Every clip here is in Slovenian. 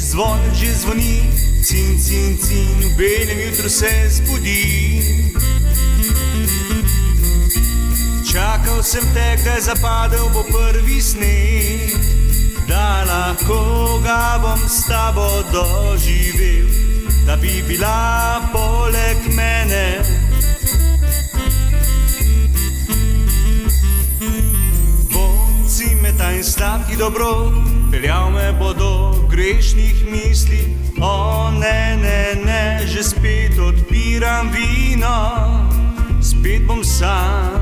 Zvon že zvoni, cin, cin, cin, v belem jutru se zbudi. Čakal sem te, kaj zapadel bo prvi sneg, da lahko ga bom s tabo doživel, da bi bila poleg mene. Vonci meta in sladki dobro, peljal me bo do grešnih misli. O ne, ne, ne, že spet odpiram vino, spet bom sam,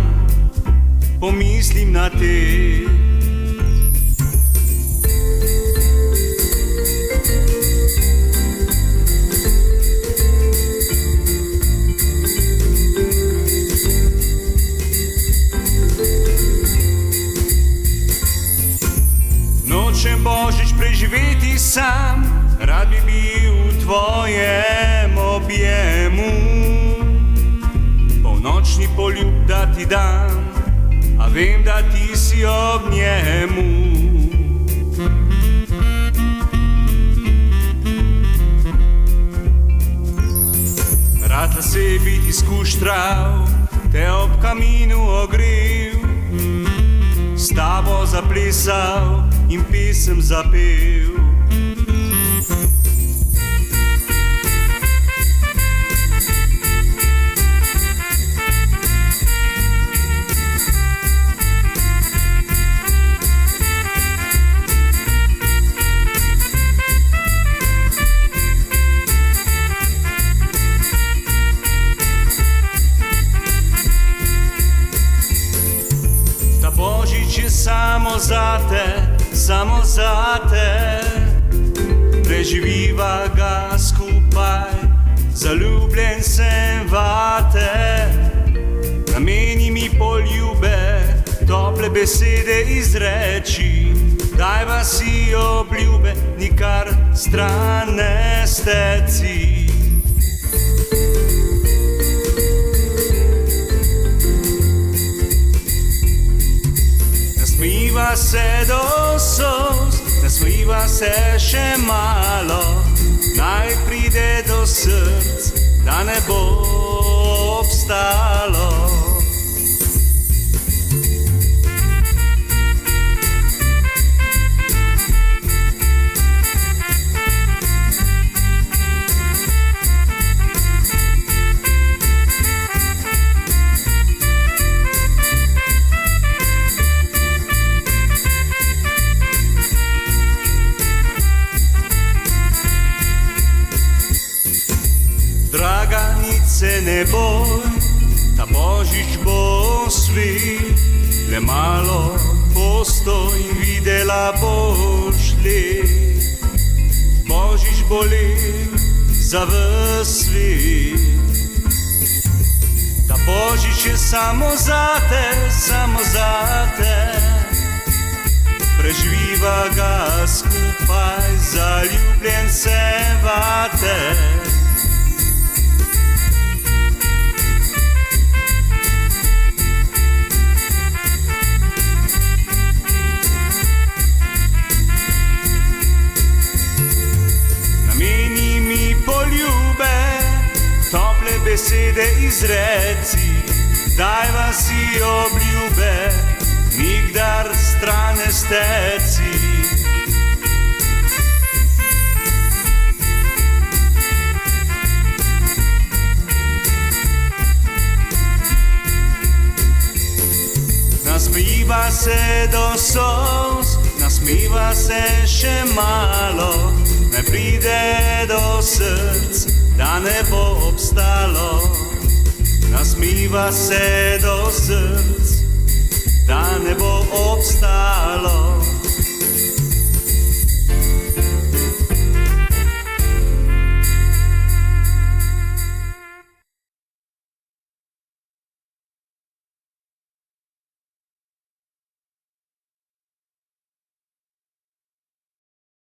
pomislim na te. Nočem božič preživeti sam, rad bi bil v tvojem objemu. Polnočni poljub da ti dam, a vem, da ti si ob njemu. Rad la se biti skuštral, te ob kaminu ogrel, s tabo zaplesal in pesem zapel. Božič je samo zate, preživiva ga skupaj, zaljubljen sem vate. Nameni mi poljube, tople besede izreči, dajva si obljube, nikar stran ne steci. Nasmejiva se do solz, nasmejiva se še malo, naj pride do src, da ne bo obstalo. Draga, nič se ne boj, ta božič bo svet, le malo postoj in videla boš let. Božič bo lep za ves svet, ta božič je samo zate, preživiva ga skupaj, zaljubljen sem vate. Besede izreci, dajva si obljube, nikdar stran ne steci. Nasmejiva se do solz, nasmejiva se še malo, ne pride do src, da ne bo obstalo. Nasmiva se do src, da ne bo obstalo.